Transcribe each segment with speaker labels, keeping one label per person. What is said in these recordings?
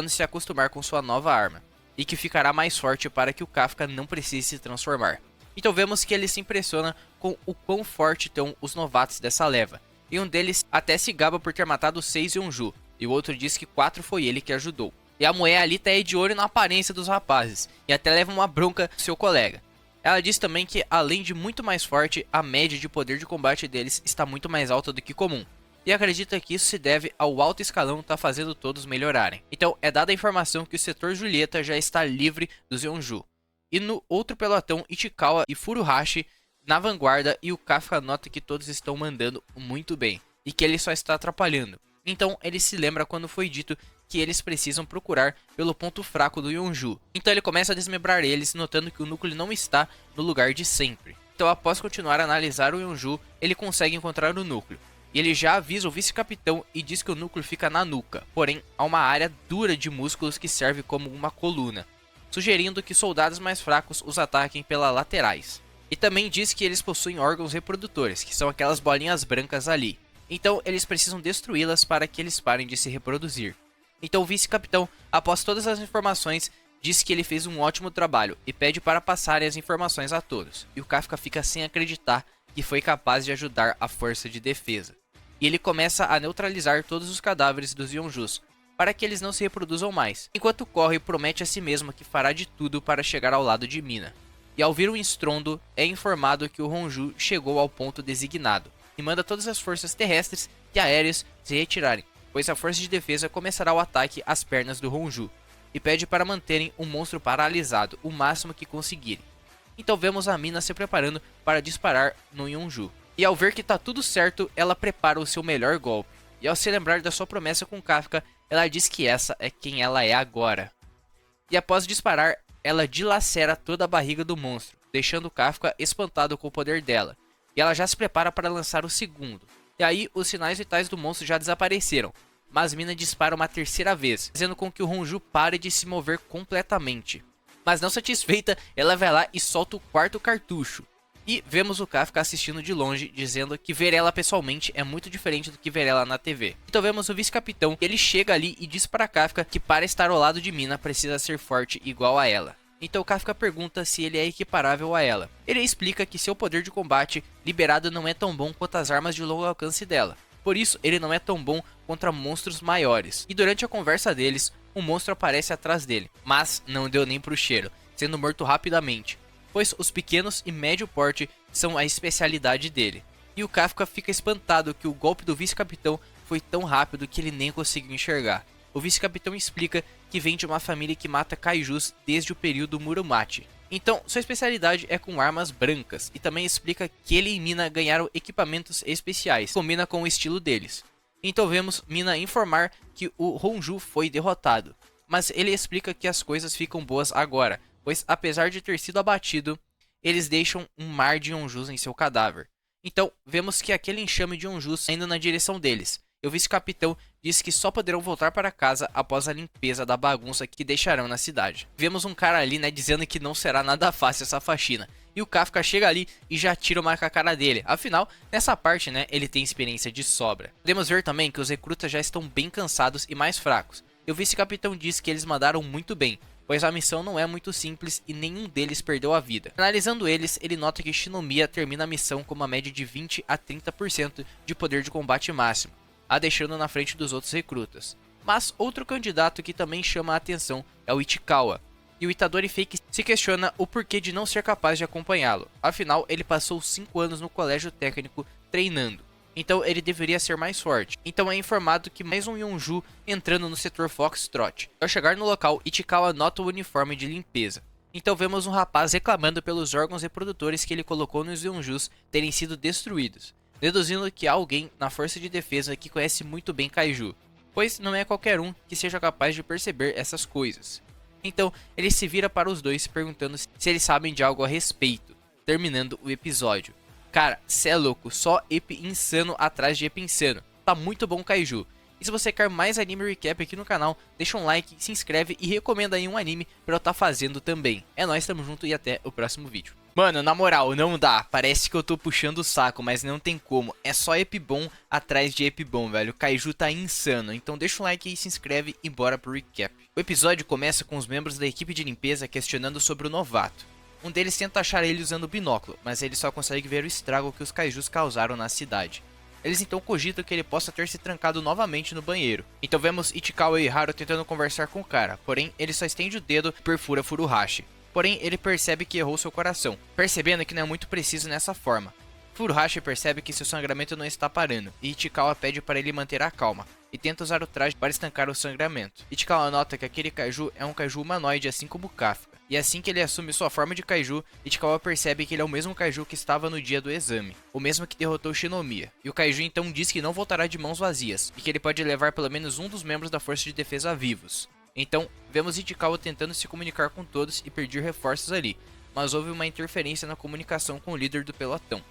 Speaker 1: quando se acostumar com sua nova arma, e que ficará mais forte para que o Kafka não precise se transformar. Então vemos que ele se impressiona com o quão forte estão os novatos dessa leva, e um deles até se gaba por ter matado 6 Yonju, e o outro diz que 4 foi ele que ajudou. E a mulher ali tá aí de olho na aparência dos rapazes, e até leva uma bronca do seu colega. Ela diz também que, além de muito mais forte, a média de poder de combate deles está muito mais alta do que comum, e acredita que isso se deve ao alto escalão tá fazendo todos melhorarem. Então é dada a informação que o setor Julieta já está livre dos Yonju. E no outro pelotão, Ichikawa e Furuhashi na vanguarda, e o Kafka nota que todos estão mandando muito bem, e que ele só está atrapalhando. Então ele se lembra quando foi dito que eles precisam procurar pelo ponto fraco do Yonju. Então ele começa a desmembrar eles, notando que o núcleo não está no lugar de sempre. Então após continuar a analisar o Yonju, ele consegue encontrar o núcleo. E ele já avisa o vice-capitão e diz que o núcleo fica na nuca, porém há uma área dura de músculos que serve como uma coluna, sugerindo que soldados mais fracos os ataquem pelas laterais. E também diz que eles possuem órgãos reprodutores, que são aquelas bolinhas brancas ali. Então eles precisam destruí-las para que eles parem de se reproduzir. Então o vice-capitão, após todas as informações, diz que ele fez um ótimo trabalho e pede para passarem as informações a todos. E o Kafka fica sem acreditar que foi capaz de ajudar a força de defesa. E ele começa a neutralizar todos os cadáveres dos Yonjus, para que eles não se reproduzam mais. Enquanto corre, promete a si mesmo que fará de tudo para chegar ao lado de Mina. E ao ouvir um estrondo, é informado que o Honju chegou ao ponto designado, e manda todas as forças terrestres e aéreas se retirarem, pois a força de defesa começará o ataque às pernas do Honju, e pede para manterem o monstro paralisado o máximo que conseguirem. Então vemos a Mina se preparando para disparar no Yonju. E ao ver que tá tudo certo, ela prepara o seu melhor golpe. E ao se lembrar da sua promessa com Kafka, ela diz que essa é quem ela é agora. E após disparar, ela dilacera toda a barriga do monstro, deixando Kafka espantado com o poder dela. E ela já se prepara para lançar o segundo. E aí os sinais vitais do monstro já desapareceram, mas Mina dispara uma terceira vez, fazendo com que o Honju pare de se mover completamente. Mas não satisfeita, ela vai lá e solta o quarto cartucho. E vemos o Kafka assistindo de longe, dizendo que ver ela pessoalmente é muito diferente do que ver ela na TV. Então vemos o vice-capitão, ele chega ali e diz para Kafka que para estar ao lado de Mina precisa ser forte igual a ela. Então Kafka pergunta se ele é equiparável a ela. Ele explica que seu poder de combate liberado não é tão bom quanto as armas de longo alcance dela. Por isso ele não é tão bom contra monstros maiores. E durante a conversa deles, um monstro aparece atrás dele, mas não deu nem pro cheiro, sendo morto rapidamente, pois os pequenos e médio porte são a especialidade dele. E o Kafka fica espantado que o golpe do vice-capitão foi tão rápido que ele nem conseguiu enxergar. O vice-capitão explica que vem de uma família que mata kaijus desde o período Muromachi. Então, sua especialidade é com armas brancas, e também explica que ele e Mina ganharam equipamentos especiais, combina com o estilo deles. Então vemos Mina informar que o Honju foi derrotado, mas ele explica que as coisas ficam boas agora, pois apesar de ter sido abatido, eles deixam um mar de Yonjus em seu cadáver. Então vemos que aquele enxame de Yonjus indo na direção deles, e o vice-capitão diz que só poderão voltar para casa após a limpeza da bagunça que deixarão na cidade. Vemos um cara ali, né, dizendo que não será nada fácil essa faxina. E o Kafka chega ali e já tira uma com a cara dele. Afinal, nessa parte, né, ele tem experiência de sobra. Podemos ver também que os recrutas já estão bem cansados e mais fracos. E o vice-capitão diz que eles mandaram muito bem, pois a missão não é muito simples e nenhum deles perdeu a vida. Analisando eles, ele nota que Shinomiya termina a missão com uma média de 20 a 30% de poder de combate máximo, a deixando na frente dos outros recrutas. Mas outro candidato que também chama a atenção é o Ichikawa. E o Itadori Fake se questiona o porquê de não ser capaz de acompanhá-lo. Afinal, ele passou 5 anos no colégio técnico treinando. Então ele deveria ser mais forte. Então é informado que mais um Yonju entrando no setor Foxtrot. Ao chegar no local, Ichikawa nota o uniforme de limpeza. Então vemos um rapaz reclamando pelos órgãos reprodutores que ele colocou nos Yonjus terem sido destruídos, deduzindo que há alguém na força de defesa que conhece muito bem Kaiju, pois não é qualquer um que seja capaz de perceber essas coisas. Então ele se vira para os dois perguntando se eles sabem de algo a respeito, terminando o episódio. Cara, cê é louco, só ep insano atrás de ep insano. Tá muito bom Kaiju. E se você quer mais anime recap aqui no canal, deixa um like, se inscreve e recomenda aí um anime pra eu estar fazendo também. É nóis, tamo junto e até o próximo vídeo. Mano, na moral, não dá. Parece que eu tô puxando o saco, mas não tem como. É só Epibom atrás de Epibom, velho. O Kaiju tá insano. Então deixa um like aí, se inscreve e bora pro recap. O episódio começa com os membros da equipe de limpeza questionando sobre o novato. Um deles tenta achar ele usando o binóculo, mas ele só consegue ver o estrago que os Kaijus causaram na cidade. Eles então cogitam que ele possa ter se trancado novamente no banheiro. Então vemos Ichikawa e Haru tentando conversar com o cara, porém ele só estende o dedo e perfura Furuhashi. Porém, ele percebe que errou seu coração, percebendo que não é muito preciso nessa forma. Furuhashi percebe que seu sangramento não está parando, e Ichikawa pede para ele manter a calma, e tenta usar o traje para estancar o sangramento. Ichikawa nota que aquele Kaiju é um Kaiju humanoide assim como Kafka, e assim que ele assume sua forma de Kaiju, Ichikawa percebe que ele é o mesmo Kaiju que estava no dia do exame, o mesmo que derrotou Shinomiya. E o Kaiju então diz que não voltará de mãos vazias, e que ele pode levar pelo menos um dos membros da força de defesa vivos. Então, vemos Ichikawa tentando se comunicar com todos e pedir reforços ali, mas houve uma interferência na comunicação com o líder do pelotão.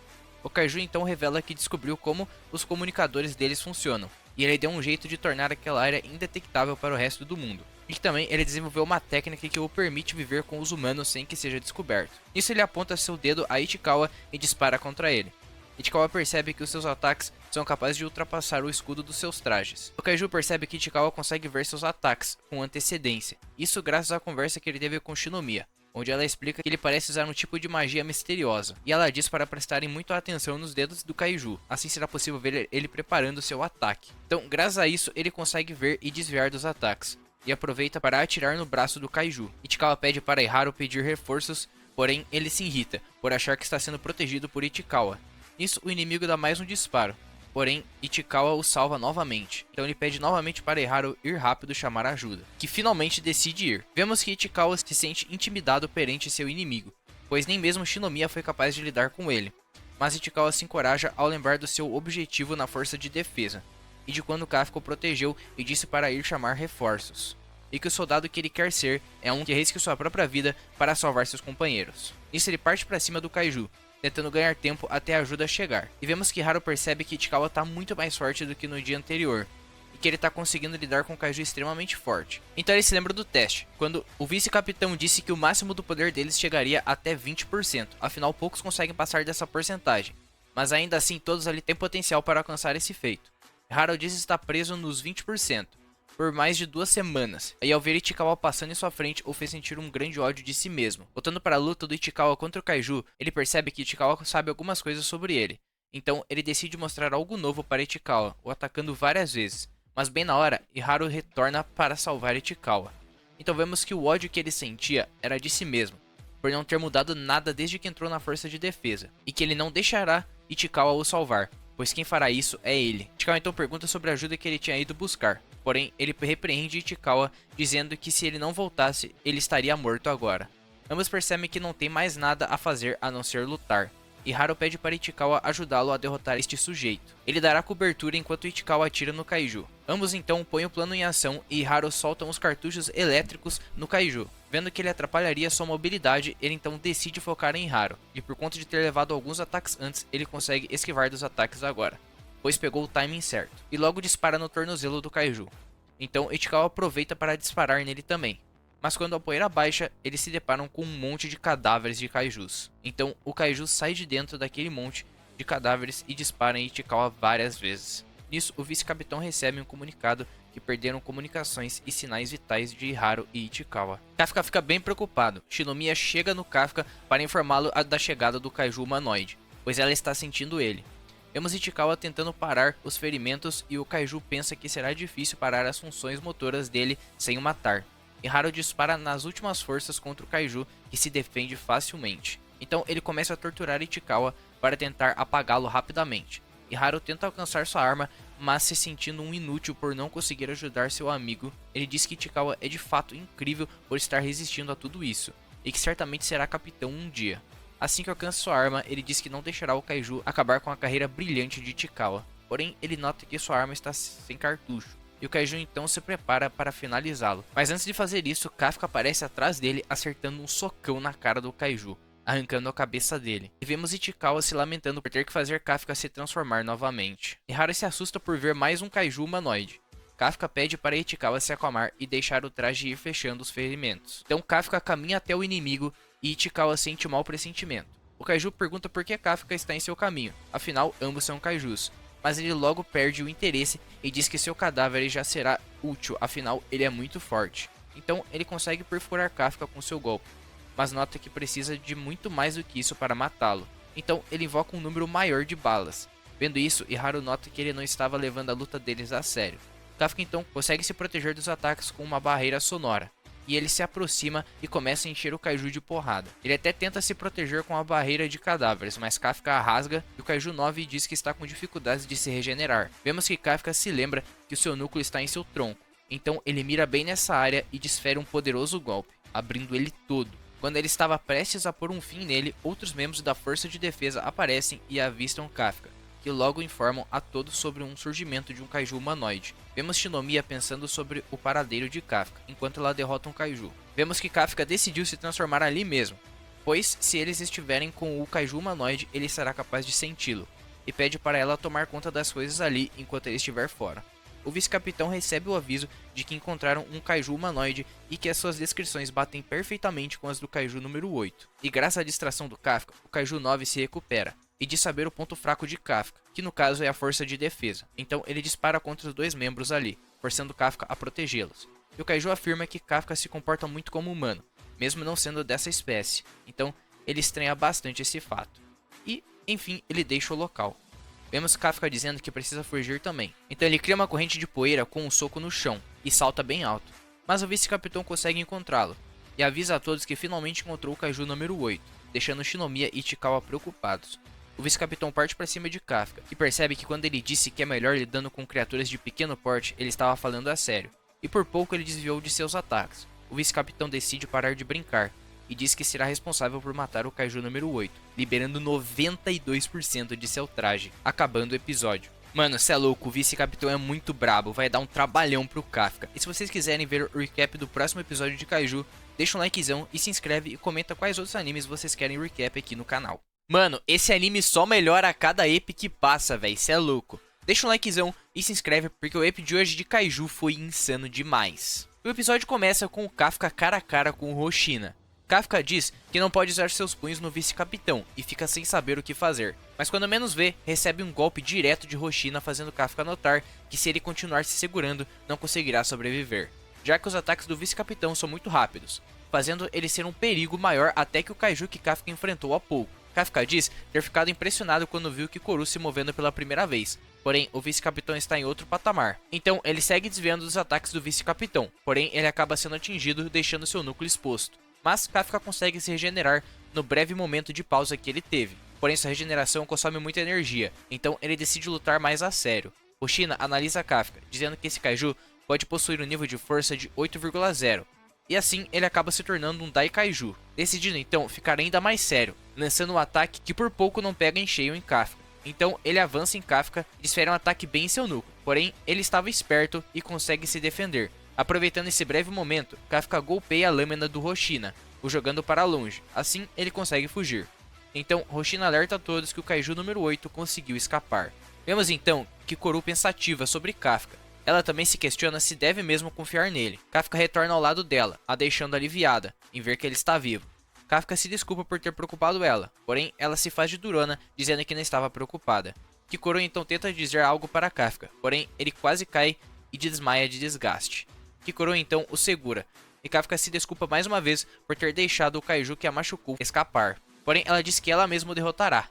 Speaker 1: O Kaiju então revela que descobriu como os comunicadores deles funcionam, e ele deu um jeito de tornar aquela área indetectável para o resto do mundo. E que também ele desenvolveu uma técnica que o permite viver com os humanos sem que seja descoberto. Nisso ele aponta seu dedo a Ichikawa e dispara contra ele. Ichikawa percebe que os seus ataques são capazes de ultrapassar o escudo dos seus trajes. O Kaiju percebe que Ichikawa consegue ver seus ataques com antecedência, isso graças à conversa que ele teve com Shinomiya, onde ela explica que ele parece usar um tipo de magia misteriosa, e ela diz para prestarem muito atenção nos dedos do Kaiju, assim será possível ver ele preparando seu ataque. Então, graças a isso, ele consegue ver e desviar dos ataques, e aproveita para atirar no braço do Kaiju. Ichikawa pede para Haru pedir reforços, porém ele se irrita, por achar que está sendo protegido por Ichikawa. Nisso, o inimigo dá mais um disparo, porém Ichikawa o salva novamente. Então ele pede novamente para Haru ir rápido chamar ajuda, que finalmente decide ir. Vemos que Ichikawa se sente intimidado perante seu inimigo, pois nem mesmo Shinomiya foi capaz de lidar com ele. Mas Ichikawa se encoraja ao lembrar do seu objetivo na força de defesa, e de quando Kafka o protegeu e disse para ir chamar reforços. E que o soldado que ele quer ser é um que arrisque sua própria vida para salvar seus companheiros. Nisso ele parte para cima do Kaiju, tentando ganhar tempo até a ajuda chegar. E vemos que Haru percebe que Ichikawa está muito mais forte do que no dia anterior, e que ele está conseguindo lidar com um Kaiju extremamente forte. Então ele se lembra do teste, quando o vice-capitão disse que o máximo do poder deles chegaria até 20%, afinal poucos conseguem passar dessa porcentagem, mas ainda assim todos ali têm potencial para alcançar esse feito. Haru diz estar preso nos 20%. Por mais de 2 semanas, e ao ver Ichikawa passando em sua frente, o fez sentir um grande ódio de si mesmo. Voltando para a luta do Ichikawa contra o Kaiju, ele percebe que Ichikawa sabe algumas coisas sobre ele. Então ele decide mostrar algo novo para Ichikawa, o atacando várias vezes. Mas bem na hora, Haru retorna para salvar Ichikawa. Então vemos que o ódio que ele sentia era de si mesmo, por não ter mudado nada desde que entrou na força de defesa, e que ele não deixará Ichikawa o salvar, pois quem fará isso é ele. Ichikawa então pergunta sobre a ajuda que ele tinha ido buscar, porém ele repreende Ichikawa, dizendo que se ele não voltasse, ele estaria morto agora. Ambos percebem que não tem mais nada a fazer a não ser lutar, e Haru pede para Ichikawa ajudá-lo a derrotar este sujeito. Ele dará cobertura enquanto Ichikawa atira no Kaiju. Ambos então põem o plano em ação e Haru soltam os cartuchos elétricos no Kaiju. Vendo que ele atrapalharia sua mobilidade, ele então decide focar em Haru, e por conta de ter levado alguns ataques antes, ele consegue esquivar dos ataques agora, pois pegou o timing certo, e logo dispara no tornozelo do Kaiju. Então Ichikawa aproveita para disparar nele também, mas quando a poeira baixa, eles se deparam com um monte de cadáveres de Kaijus. Então o Kaiju sai de dentro daquele monte de cadáveres e dispara em Ichikawa várias vezes. Nisso, o vice-capitão recebe um comunicado que perderam comunicações e sinais vitais de Haru e Ichikawa. Kafka fica bem preocupado. Shinomiya chega no Kafka para informá-lo da chegada do Kaiju humanoide, pois ela está sentindo ele. Vemos Ichikawa tentando parar os ferimentos e o Kaiju pensa que será difícil parar as funções motoras dele sem o matar. E Haru dispara nas últimas forças contra o Kaiju, que se defende facilmente. Então ele começa a torturar Ichikawa para tentar apagá-lo rapidamente. E Haru tenta alcançar sua arma, mas se sentindo um inútil por não conseguir ajudar seu amigo, ele diz que Ichikawa é de fato incrível por estar resistindo a tudo isso, e que certamente será capitão um dia. Assim que alcança sua arma, ele diz que não deixará o Kaiju acabar com a carreira brilhante de Ichikawa, porém ele nota que sua arma está sem cartucho, e o Kaiju então se prepara para finalizá-lo. Mas antes de fazer isso, Kafka aparece atrás dele acertando um socão na cara do Kaiju, arrancando a cabeça dele. E vemos Ichikawa se lamentando por ter que fazer Kafka se transformar novamente. E Haru se assusta por ver mais um Kaiju humanoide. Kafka pede para Ichikawa se acalmar e deixar o traje ir fechando os ferimentos. Então Kafka caminha até o inimigo e Ichikawa sente um mau pressentimento. O Kaiju pergunta por que Kafka está em seu caminho, afinal ambos são kaijus. Mas ele logo perde o interesse e diz que seu cadáver já será útil, afinal ele é muito forte. Então ele consegue perfurar Kafka com seu golpe, mas nota que precisa de muito mais do que isso para matá-lo. Então ele invoca um número maior de balas. Vendo isso, Iharu nota que ele não estava levando a luta deles a sério. Kafka então consegue se proteger dos ataques com uma barreira sonora, e ele se aproxima e começa a encher o Kaiju de porrada. Ele até tenta se proteger com a barreira de cadáveres, mas Kafka a rasga e o Kaiju 9 diz que está com dificuldades de se regenerar. Vemos que Kafka se lembra que o seu núcleo está em seu tronco, então ele mira bem nessa área e desfere um poderoso golpe, abrindo ele todo. Quando ele estava prestes a pôr um fim nele, outros membros da força de defesa aparecem e avistam Kafka, que logo informam a todos sobre um surgimento de um kaiju humanoide. Vemos Shinomiya pensando sobre o paradeiro de Kafka, enquanto ela derrota um kaiju. Vemos que Kafka decidiu se transformar ali mesmo, pois se eles estiverem com o kaiju humanoide, ele será capaz de senti-lo, e pede para ela tomar conta das coisas ali enquanto ele estiver fora. O vice-capitão recebe o aviso de que encontraram um kaiju humanoide e que as suas descrições batem perfeitamente com as do kaiju número 8. E graças à distração do Kafka, o kaiju 9 se recupera e diz saber o ponto fraco de Kafka, que no caso é a força de defesa. Então ele dispara contra os dois membros ali, forçando Kafka a protegê-los. E o Kaiju afirma que Kafka se comporta muito como humano, mesmo não sendo dessa espécie. Então ele estranha bastante esse fato. E, enfim, ele deixa o local. Vemos Kafka dizendo que precisa fugir também. Então ele cria uma corrente de poeira com um soco no chão e salta bem alto. Mas o vice-capitão consegue encontrá-lo e avisa a todos que finalmente encontrou o Kaiju número 8, deixando Shinomiya e Ichikawa preocupados. O vice-capitão parte para cima de Kafka e percebe que quando ele disse que é melhor lidando com criaturas de pequeno porte, ele estava falando a sério. E por pouco ele desviou de seus ataques. O vice-capitão decide parar de brincar e diz que será responsável por matar o Kaiju número 8, liberando 92% de seu traje, acabando o episódio. Mano, cê é louco, o vice-capitão é muito brabo, vai dar um trabalhão pro Kafka. E se vocês quiserem ver o recap do próximo episódio de Kaiju, deixa um likezão e se inscreve e comenta quais outros animes vocês querem recap aqui no canal. Mano, esse anime só melhora a cada EP que passa, véi, cê é louco. Deixa um likezão e se inscreve porque o EP de hoje de Kaiju foi insano demais. O episódio começa com o Kafka cara a cara com o Hoshina. Kafka diz que não pode usar seus punhos no vice-capitão e fica sem saber o que fazer. Mas quando menos vê, recebe um golpe direto de Hoshina fazendo Kafka notar que se ele continuar se segurando, não conseguirá sobreviver. Já que os ataques do vice-capitão são muito rápidos, fazendo ele ser um perigo maior até que o Kaiju que Kafka enfrentou há pouco. Kafka diz ter ficado impressionado quando viu Kikoru se movendo pela primeira vez, porém o vice-capitão está em outro patamar. Então ele segue desviando dos ataques do vice-capitão, porém ele acaba sendo atingido deixando seu núcleo exposto. Mas Kafka consegue se regenerar no breve momento de pausa que ele teve, porém sua regeneração consome muita energia, então ele decide lutar mais a sério. Hoshina analisa Kafka, dizendo que esse Kaiju pode possuir um nível de força de 8,0. E assim ele acaba se tornando um Daikaiju, decidindo então ficar ainda mais sério, lançando um ataque que por pouco não pega em cheio em Kafka. Então ele avança em Kafka e desfere um ataque bem em seu núcleo, porém ele estava esperto e consegue se defender. Aproveitando esse breve momento, Kafka golpeia a lâmina do Hoshina, o jogando para longe, assim ele consegue fugir. Então Hoshina alerta a todos que o Kaiju número 8 conseguiu escapar. Vemos então Kikoru pensativa sobre Kafka. Ela também se questiona se deve mesmo confiar nele. Kafka retorna ao lado dela, a deixando aliviada em ver que ele está vivo. Kafka se desculpa por ter preocupado ela, porém ela se faz de durona, dizendo que não estava preocupada. Kikoru então tenta dizer algo para Kafka, porém ele quase cai e desmaia de desgaste. Kikoru então o segura, e Kafka se desculpa mais uma vez por ter deixado o Kaiju que a machucou escapar. Porém ela diz que ela mesma o derrotará.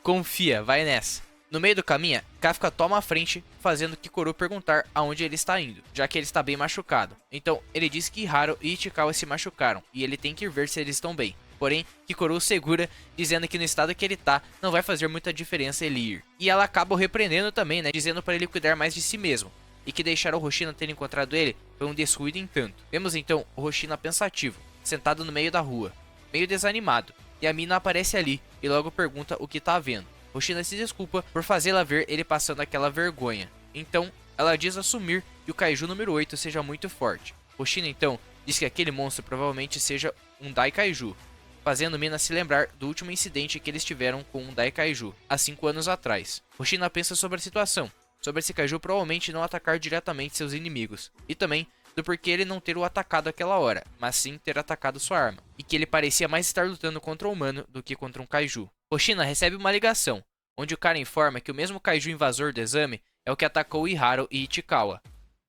Speaker 1: Confia, vai nessa. No meio do caminho, Kafka toma a frente, fazendo Kikoru perguntar aonde ele está indo, já que ele está bem machucado. Então, ele diz que Haru e Ichikawa se machucaram, e ele tem que ir ver se eles estão bem. Porém, Kikoru o segura, dizendo que no estado que ele tá, não vai fazer muita diferença ele ir. E ela acaba o repreendendo também, né, dizendo para ele cuidar mais de si mesmo, e que deixar o Hoshina ter encontrado ele foi um descuido em tanto. Vemos então o Hoshina pensativo, sentado no meio da rua, meio desanimado, e a mina aparece ali, e logo pergunta o que tá vendo. Hoshina se desculpa por fazê-la ver ele passando aquela vergonha. Então, ela diz assumir que o Kaiju número 8 seja muito forte. Hoshina então diz que aquele monstro provavelmente seja um Daikaiju, fazendo Mina se lembrar do último incidente que eles tiveram com um Daikaiju, há 5 anos atrás. Hoshina pensa sobre a situação, sobre esse Kaiju provavelmente não atacar diretamente seus inimigos, e também do porquê ele não ter o atacado aquela hora, mas sim ter atacado sua arma, e que ele parecia mais estar lutando contra um humano do que contra um kaiju. Hoshina recebe uma ligação, onde o cara informa que o mesmo kaiju invasor do exame é o que atacou Iharu e Ichikawa.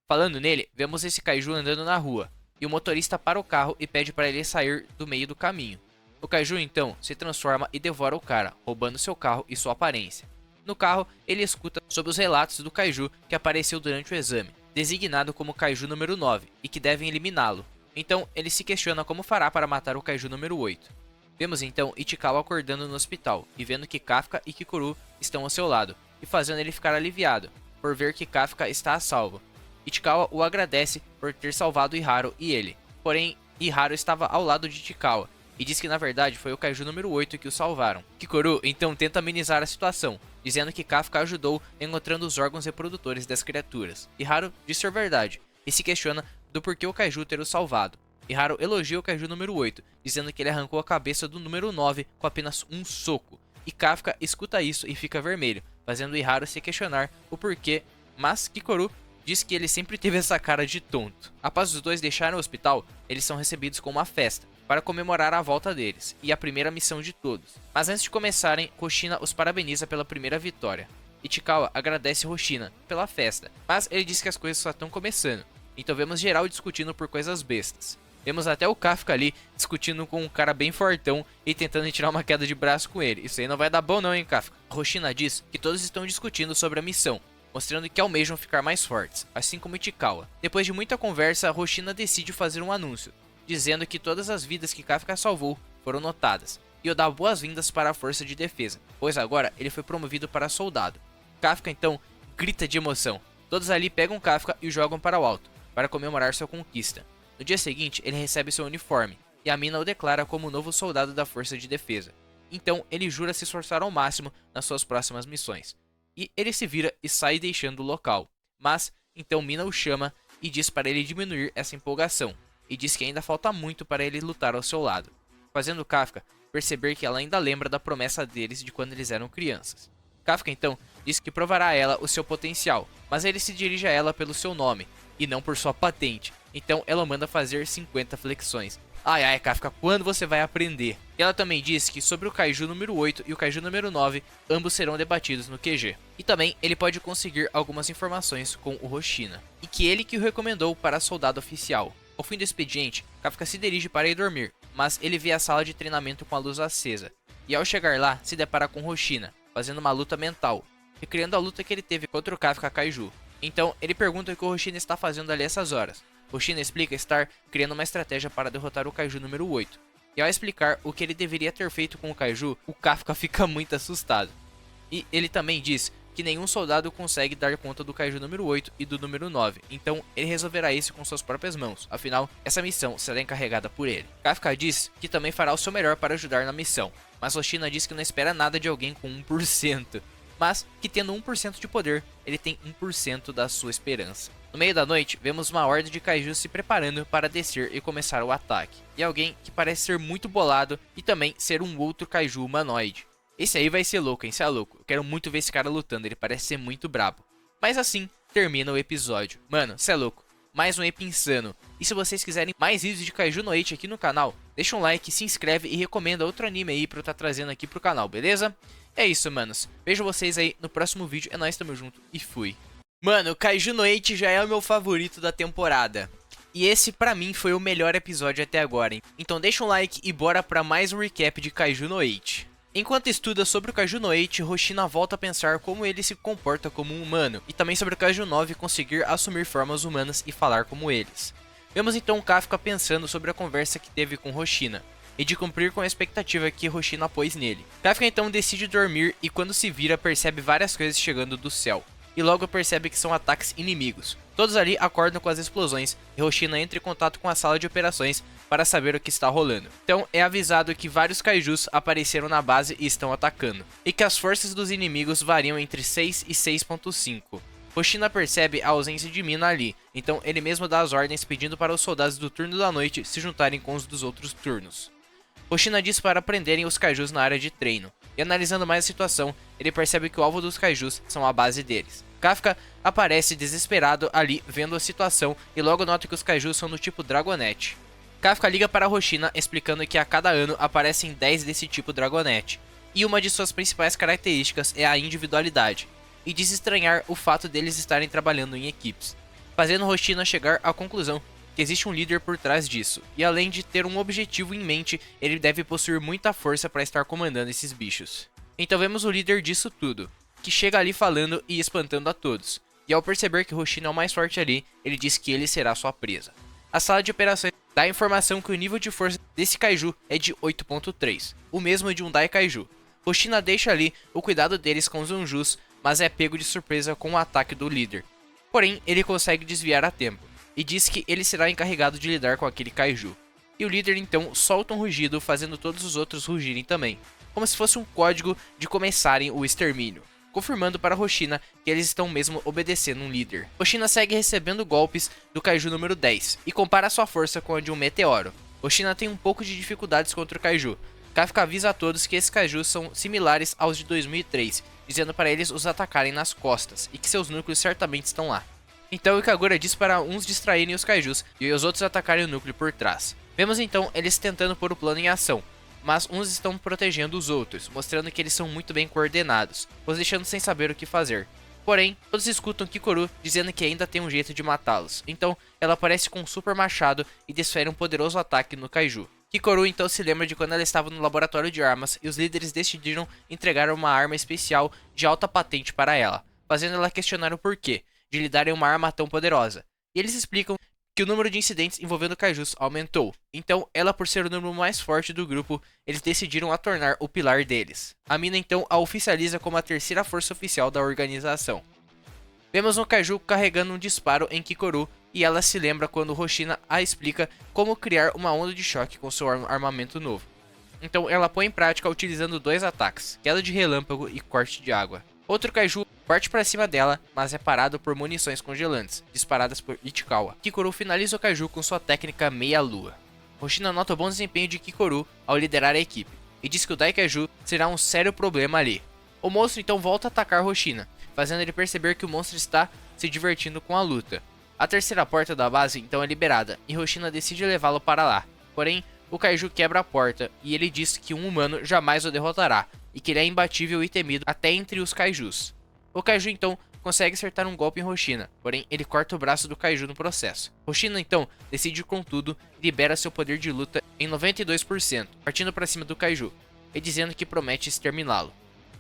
Speaker 1: Falando nele, vemos esse kaiju andando na rua, e o motorista para o carro e pede para ele sair do meio do caminho. O kaiju então se transforma e devora o cara, roubando seu carro e sua aparência. No carro, ele escuta sobre os relatos do kaiju que apareceu durante o exame, designado como kaiju número 9, e que devem eliminá-lo. Então, ele se questiona como fará para matar o kaiju número 8. Vemos então Ichikawa acordando no hospital e vendo que Kafka e Kikuru estão ao seu lado, e fazendo ele ficar aliviado, por ver que Kafka está a salvo. Ichikawa o agradece por ter salvado Iharu e ele, porém Iharu estava ao lado de Ichikawa, e diz que na verdade foi o kaiju número 8 que o salvaram. Kikuru então tenta amenizar a situação, dizendo que Kafka ajudou encontrando os órgãos reprodutores das criaturas. Iharu diz ser verdade, e se questiona do porquê o kaiju ter o salvado. Iharu elogia o kaiju número 8, dizendo que ele arrancou a cabeça do número 9 com apenas um soco. E Kafka escuta isso e fica vermelho, fazendo Iharu se questionar o porquê, mas Kikuru diz que ele sempre teve essa cara de tonto. Após os dois deixarem o hospital, eles são recebidos com uma festa, para comemorar a volta deles, e a primeira missão de todos. Mas antes de começarem, Hoshina os parabeniza pela primeira vitória. Ichikawa agradece Hoshina pela festa, mas ele diz que as coisas só estão começando, então vemos geral discutindo por coisas bestas. Vemos até o Kafka ali discutindo com um cara bem fortão e tentando tirar uma queda de braço com ele. Isso aí não vai dar bom não, hein, Kafka? Hoshina diz que todos estão discutindo sobre a missão, mostrando que almejam ficar mais fortes, assim como Ichikawa. Depois de muita conversa, Hoshina decide fazer um anúncio, dizendo que todas as vidas que Kafka salvou foram notadas, e o dá boas-vindas para a força de defesa, pois agora ele foi promovido para soldado. Kafka então grita de emoção. Todos ali pegam Kafka e o jogam para o alto, para comemorar sua conquista. No dia seguinte, ele recebe seu uniforme, e a mina o declara como o novo soldado da força de defesa. Então, ele jura se esforçar ao máximo nas suas próximas missões. E ele se vira e sai deixando o local. Mas, então Mina o chama e diz para ele diminuir essa empolgação, e diz que ainda falta muito para ele lutar ao seu lado, fazendo Kafka perceber que ela ainda lembra da promessa deles de quando eles eram crianças. Kafka então diz que provará a ela o seu potencial, mas ele se dirige a ela pelo seu nome, e não por sua patente. Então ela manda fazer 50 flexões. Ai ai, Kafka, quando você vai aprender? E ela também diz que sobre o kaiju número 8 e o kaiju número 9, ambos serão debatidos no QG. E também ele pode conseguir algumas informações com o Hoshina, e que ele que o recomendou para soldado oficial. Ao fim do expediente, Kafka se dirige para ir dormir, mas ele vê a sala de treinamento com a luz acesa. E ao chegar lá, se depara com Hoshina, fazendo uma luta mental, recriando a luta que ele teve contra o Kafka Kaiju. Então ele pergunta o que o Hoshina está fazendo ali essas horas. Hoshina explica estar criando uma estratégia para derrotar o kaiju número 8. E ao explicar o que ele deveria ter feito com o kaiju, o Kafka fica muito assustado. E ele também diz que nenhum soldado consegue dar conta do kaiju número 8 e do número 9, então ele resolverá isso com suas próprias mãos, afinal, essa missão será encarregada por ele. Kafka diz que também fará o seu melhor para ajudar na missão, mas Hoshina diz que não espera nada de alguém com 1%, mas que tendo 1% de poder, ele tem 1% da sua esperança. No meio da noite, vemos uma horda de kaijus se preparando para descer e começar o ataque, e alguém que parece ser muito bolado e também ser um outro kaiju humanoide. Esse aí vai ser louco, hein? Cê é louco. Eu quero muito ver esse cara lutando, ele parece ser muito brabo. Mas assim, termina o episódio. Mano, cê é louco. Mais um EP insano. E se vocês quiserem mais vídeos de Kaiju no 8 aqui no canal, deixa um like, se inscreve e recomenda outro anime aí pra eu estar trazendo aqui pro canal, beleza? É isso, manos. Vejo vocês aí no próximo vídeo. É nóis, tamo junto e fui. Mano, Kaiju no 8 já é o meu favorito da temporada. E esse pra mim foi o melhor episódio até agora, hein? Então deixa um like e bora pra mais um recap de Kaiju no 8. Enquanto estuda sobre o Kaiju no 8, Hoshina volta a pensar como ele se comporta como um humano, e também sobre o Kaiju 9 conseguir assumir formas humanas e falar como eles. Vemos então Kafka pensando sobre a conversa que teve com Hoshina, e de cumprir com a expectativa que Hoshina pôs nele. Kafka então decide dormir e quando se vira percebe várias coisas chegando do céu, e logo percebe que são ataques inimigos. Todos ali acordam com as explosões e Hoshina entra em contato com a sala de operações para saber o que está rolando. Então é avisado que vários kaijus apareceram na base e estão atacando, e que as forças dos inimigos variam entre 6 e 6.5. Hoshina percebe a ausência de Mina ali, então ele mesmo dá as ordens pedindo para os soldados do turno da noite se juntarem com os dos outros turnos. Hoshina diz para prenderem os kaijus na área de treino, e analisando mais a situação, ele percebe que o alvo dos kaijus são a base deles. Kafka aparece desesperado ali vendo a situação e logo nota que os kaijus são do tipo Dragonete. Kafka liga para Hoshina explicando que a cada ano aparecem 10 desse tipo Dragonete, e uma de suas principais características é a individualidade, e diz estranhar o fato deles estarem trabalhando em equipes, fazendo Hoshina chegar à conclusão que existe um líder por trás disso, e além de ter um objetivo em mente, ele deve possuir muita força para estar comandando esses bichos. Então vemos o líder disso tudo, que chega ali falando e espantando a todos, e ao perceber que Hoshina é o mais forte ali, ele diz que ele será sua presa. A sala de operações dá a informação que o nível de força desse kaiju é de 8.3, o mesmo de um Dai Kaiju. Hoshina deixa ali o cuidado deles com os Anjus, mas é pego de surpresa com o ataque do líder. Porém, ele consegue desviar a tempo, e diz que ele será encarregado de lidar com aquele kaiju. E o líder então solta um rugido, fazendo todos os outros rugirem também, como se fosse um código de começarem o extermínio, confirmando para Hoshina que eles estão mesmo obedecendo um líder. Hoshina segue recebendo golpes do kaiju número 10, e compara sua força com a de um meteoro. Hoshina tem um pouco de dificuldades contra o kaiju. Kafka avisa a todos que esses kaijus são similares aos de 2003, dizendo para eles os atacarem nas costas, e que seus núcleos certamente estão lá. Então Ikagura diz para uns distraírem os kaijus e os outros atacarem o núcleo por trás. Vemos então eles tentando pôr o plano em ação, mas uns estão protegendo os outros, mostrando que eles são muito bem coordenados, os deixando sem saber o que fazer. Porém, todos escutam Kikoru dizendo que ainda tem um jeito de matá-los, então ela aparece com um super machado e desfere um poderoso ataque no kaiju. Kikoru então se lembra de quando ela estava no laboratório de armas e os líderes decidiram entregar uma arma especial de alta patente para ela, fazendo ela questionar o porquê de lhe darem uma arma tão poderosa. E eles explicam que o número de incidentes envolvendo kaijus aumentou, então ela, por ser o número mais forte do grupo, eles decidiram a tornar o pilar deles. A mina então a oficializa como a terceira força oficial da organização. Vemos um kaiju carregando um disparo em Kikoru e ela se lembra quando Hoshina a explica como criar uma onda de choque com seu armamento novo. Então ela põe em prática utilizando dois ataques, queda de relâmpago e corte de água. Outro kaiju parte para cima dela, mas é parado por munições congelantes, disparadas por Ichikawa. Kikoru finaliza o kaiju com sua técnica meia-lua. Hoshina nota o bom desempenho de Kikoru ao liderar a equipe, e diz que o Dai Kaiju será um sério problema ali. O monstro então volta a atacar Hoshina, fazendo ele perceber que o monstro está se divertindo com a luta. A terceira porta da base então é liberada, e Hoshina decide levá-lo para lá. Porém, o kaiju quebra a porta, e ele diz que um humano jamais o derrotará, e que ele é imbatível e temido até entre os kaijus. O kaiju então consegue acertar um golpe em Hoshina, porém ele corta o braço do kaiju no processo. Hoshina então decide contudo e libera seu poder de luta em 92%, partindo para cima do kaiju, e dizendo que promete exterminá-lo.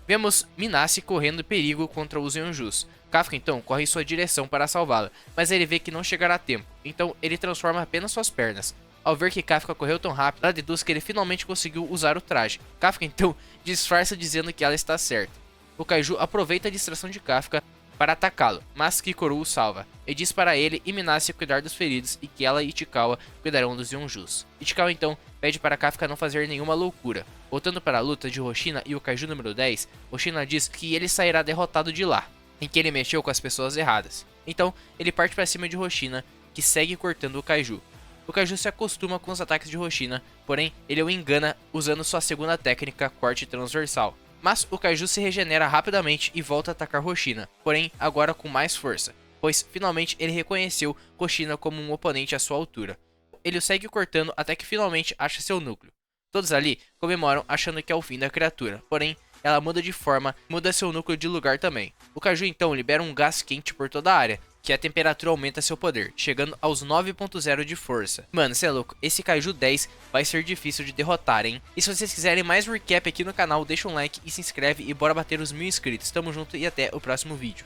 Speaker 1: Vemos Minase correndo perigo contra os Yonjus. Kafka então corre em sua direção para salvá-la, mas ele vê que não chegará a tempo, então ele transforma apenas suas pernas. Ao ver que Kafka correu tão rápido, ela deduz que ele finalmente conseguiu usar o traje. Kafka então disfarça dizendo que ela está certa. O kaiju aproveita a distração de Kafka para atacá-lo, mas Kikoru o salva, e diz para ele e Minase cuidar dos feridos e que ela e Ichikawa cuidarão dos Yonjus. Ichikawa então pede para Kafka não fazer nenhuma loucura. Voltando para a luta de Hoshina e o kaiju número 10, Hoshina diz que ele sairá derrotado de lá, em que ele mexeu com as pessoas erradas. Então ele parte para cima de Hoshina, que segue cortando o kaiju. O kaiju se acostuma com os ataques de Hoshina, porém ele o engana usando sua segunda técnica, corte transversal. Mas o kaiju se regenera rapidamente e volta a atacar Hoshina, porém agora com mais força, pois finalmente ele reconheceu Hoshina como um oponente à sua altura. Ele o segue cortando até que finalmente acha seu núcleo. Todos ali comemoram achando que é o fim da criatura, porém ela muda de forma e muda seu núcleo de lugar também. O kaiju então libera um gás quente por toda a área, que a temperatura aumenta seu poder, chegando aos 9.0 de força. Mano, cê é louco, esse kaiju 10 vai ser difícil de derrotar, hein? E se vocês quiserem mais recap aqui no canal, deixa um like e se inscreve e bora bater os 1000 inscritos. Tamo junto e até o próximo vídeo.